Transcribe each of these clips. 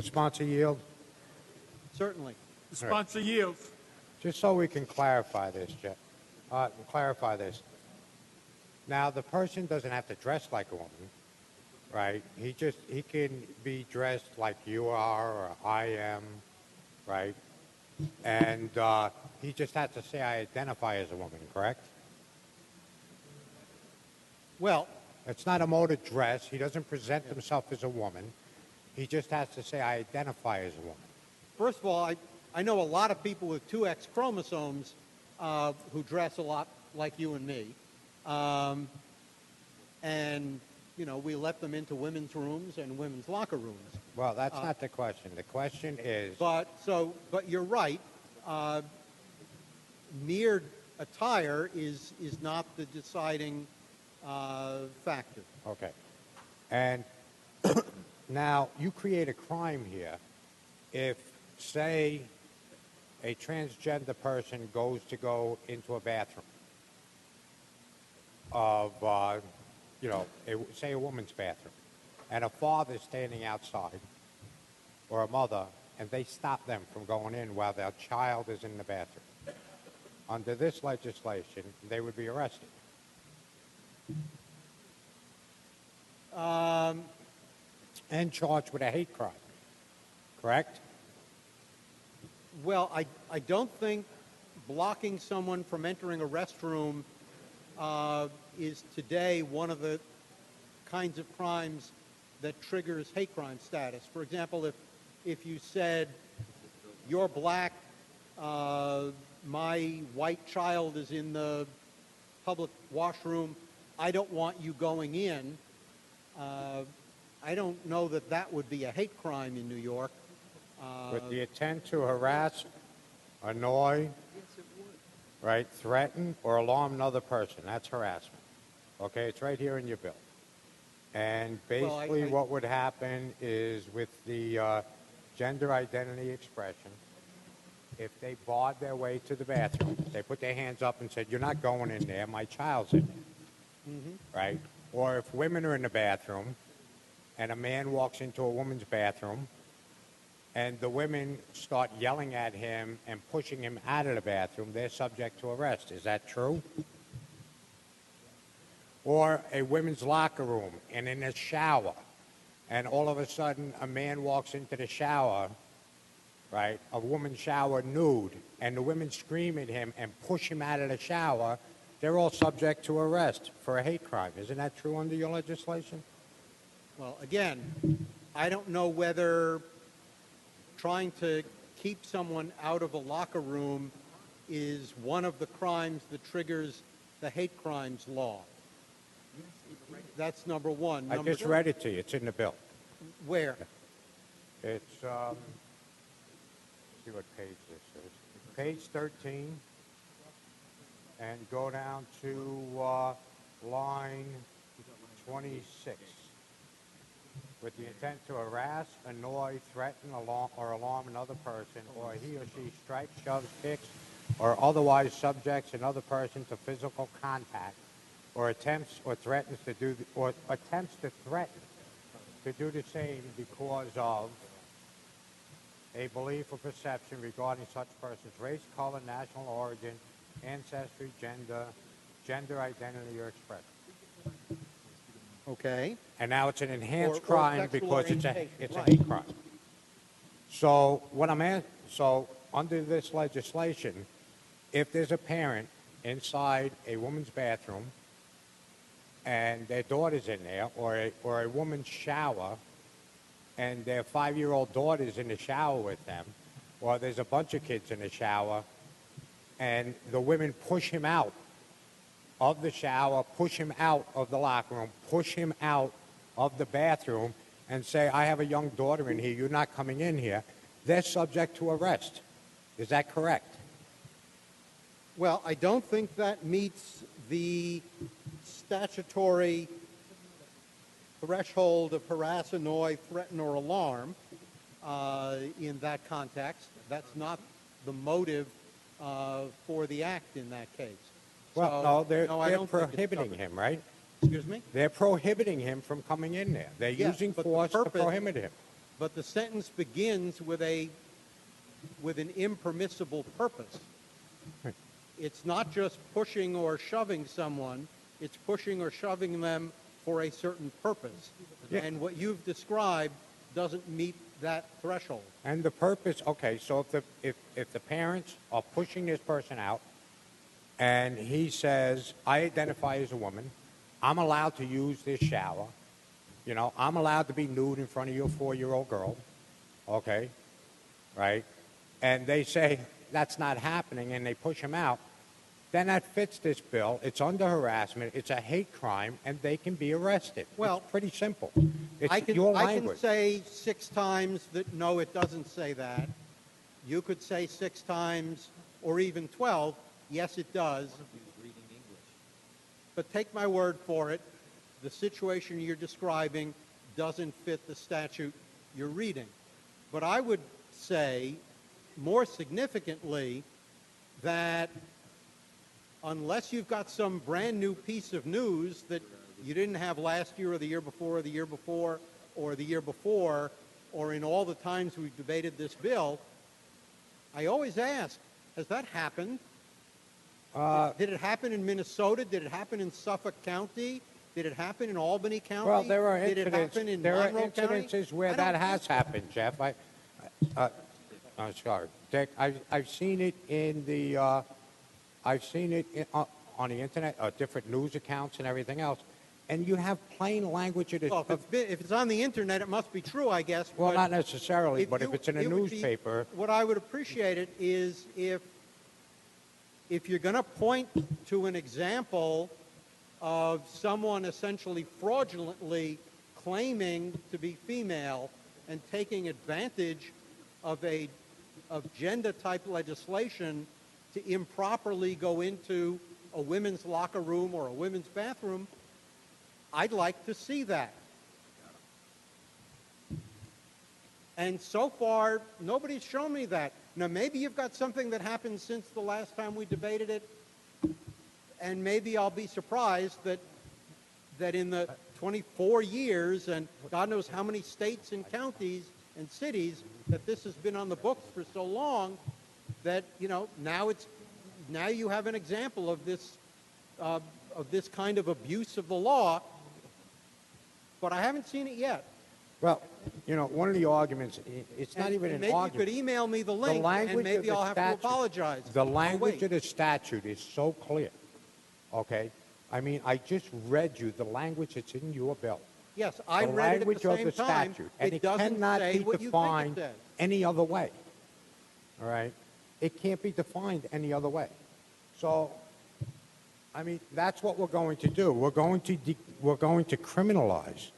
sponsor yield? Certainly. The sponsor yields. Just so we can clarify this, Now, the person doesn't have to dress like a woman, right? He can be dressed like you are or I am, right? And he just has to say, I identify as a woman, correct? Well, It's not a mode of dress. He doesn't present himself as a woman. He just has to say, I identify as a woman. first of all, I know a lot of people with 2X chromosomes who dress a lot like you and me. And, you know, we let them into women's rooms and women's locker rooms. Well, that's not the question. The question is... But you're right. Mere attire is not the deciding factor. Okay. And now you create a crime here if, say, a transgender person goes into a bathroom of, say a woman's bathroom, and a father's standing outside, or a mother, and they stop them from going in while their child is in the bathroom. Under this legislation, they would be arrested. And charged with a hate crime, correct? Well, I don't think blocking someone from entering a restroom is today one of the kinds of crimes that triggers hate crime status. For example, if you said, you're black, my white child is in the public washroom, I don't want you going in, I don't know that that would be a hate crime in New York. With the intent to harass, annoy, right, threaten, or alarm another person. That's harassment. Okay, it's right here in your bill. And basically what would happen is with the gender identity expression, if they barred their way to the bathroom, they put their hands up and said, you're not going in there, my child's in there, right? Or if women are in the bathroom and a man walks into a woman's bathroom and the women start yelling at him and pushing him out of the bathroom, they're subject to arrest. Is that true? Or a women's locker room and in a shower, and all of a sudden a man walks into the shower, right, a woman's shower nude, and the women scream at him and push him out of the shower, they're all subject to arrest for a hate crime. Isn't that true under your legislation? Well, again, I don't know whether trying to keep someone out of a locker room is one of the crimes that triggers the hate crimes law. That's number one. I just read it to you. It's in the bill. Where? It's, let's see what page this is. Page 13, and go down to line 26. With the intent to harass, annoy, threaten, or alarm another person, or he or she strikes, shoves, kicks, or otherwise subjects another person to physical contact, or attempts to threaten to do the same because of a belief or perception regarding such person's race, color, national origin, ancestry, gender identity, or expression. Okay. And now it's an enhanced crime because it's a right. hate crime. So so under this legislation, if there's a parent inside a woman's bathroom and their daughter's in there, or a woman's shower, and their 5-year-old daughter's in the shower with them, or there's a bunch of kids in the shower, and the women push him out of the shower, push him out of the locker room, push him out of the bathroom, and say, I have a young daughter in here, you're not coming in here, they're subject to arrest. Is that correct? Well, I don't think that meets the statutory threshold of harass, annoy, threaten, or alarm in that context. That's not the motive for the act in that case. Well, so, they're don't prohibiting him, right? Excuse me? They're prohibiting him from coming in there. They're using force to prohibit him. but the sentence begins with an impermissible purpose. Right. It's not just pushing or shoving someone, it's pushing or shoving them for a certain purpose. Yeah. And what you've described doesn't meet that threshold. And the purpose, okay, so if the parents are pushing this person out and he says, I identify as a woman, I'm allowed to use this shower, I'm allowed to be nude in front of your 4-year-old girl, okay, right? And they say that's not happening and they push him out, then that fits this bill. It's under harassment. It's a hate crime, and they can be arrested. Well, it's pretty simple. It's I can, your I language. can say 6 times that no, it doesn't say that. You could say 6 times or even 12, yes, it does. But take my word for it, the situation you're describing doesn't fit the statute you're reading. But I would say, more significantly, that unless you've got some brand new piece of news that you didn't have last year or the year before or the year before or the year before or in all the times we've debated this bill, I always ask, has that happened? Did it happen in Minnesota? Did it happen in Suffolk County? Did it happen in Albany County? Well, there are Did it happen in Monroe County? incidences where I that don't has think so. happened, Jeff. I'm sorry, Dick. I've seen it in the. I've seen it on the internet, different news accounts and everything else, and you have plain language. Well, if it's on the internet, it must be true, I guess. Well, but not necessarily, but if it's in a it would be- newspaper. what I would appreciate it is if you're going to point to an example of someone essentially fraudulently claiming to be female and taking advantage of GENDA-type legislation to improperly go into a women's locker room or a women's bathroom, I'd like to see that. And so far, nobody's shown me that. Now, maybe you've got something that happened since the last time we debated it, and maybe I'll be surprised that in the 24 years and God knows how many states and counties and cities that this has been on the books for so long that, now you have an example of this kind of abuse of the law, but I haven't seen it yet. Well, one of the arguments, it's not even an maybe argument. you could email me the link, and maybe I'll have to apologize. The language of the statute is so clear, okay? I mean, I just read you the language that's in your bill. Yes, I read it at the same time. The language of the statute, and it doesn't cannot say be what you think it defined says. any other way, all right? It can't be defined any other way. So, I mean, that's what we're going to do. We're going to criminalize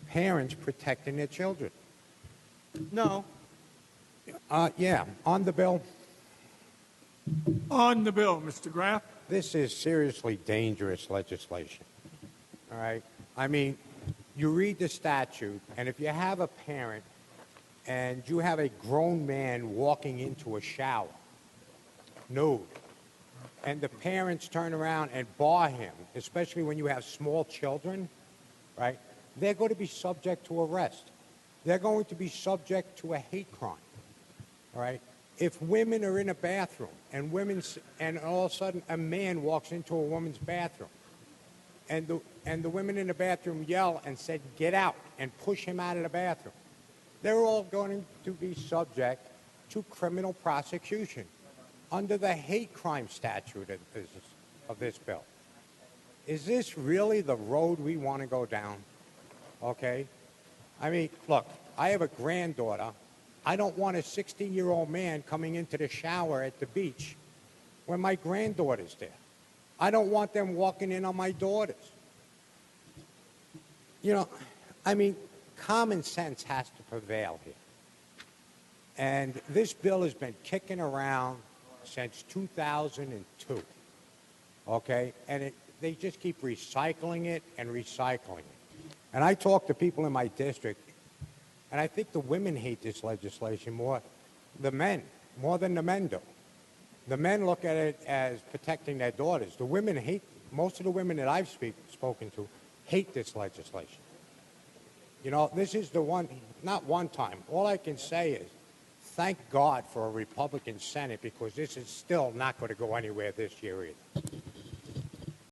parents protecting their children. No. Yeah, on the bill. On the bill, Mr. Graf. This is seriously dangerous legislation. All right? I mean, you read the statute, and if you have a parent and you have a grown man walking into a shower, nude, and the parents turn around and bar him, especially when you have small children, right? They're going to be subject to arrest. They're going to be subject to a hate crime, all right? If women are in a bathroom and all of a sudden a man walks into a woman's bathroom and the women in the bathroom yell and said, get out, and push him out of the bathroom, they're all going to be subject to criminal prosecution under the hate crime statute of this bill. Is this really the road we want to go down? Okay? I mean, look, I have a granddaughter. I don't want a 60-year-old man coming into the shower at the beach when my granddaughter's there. I don't want them walking in on my daughters. I mean, common sense has to prevail here. And this bill has been kicking around since 2002, okay? And they just keep recycling it and recycling it. And I talk to people in my district, and I think the women hate this legislation more than the men do. The men look at it as protecting their daughters. The women most of the women that I've spoken to hate this legislation. This is the one, not one time. All I can say is, thank God for a Republican Senate, because this is still not going to go anywhere this year either.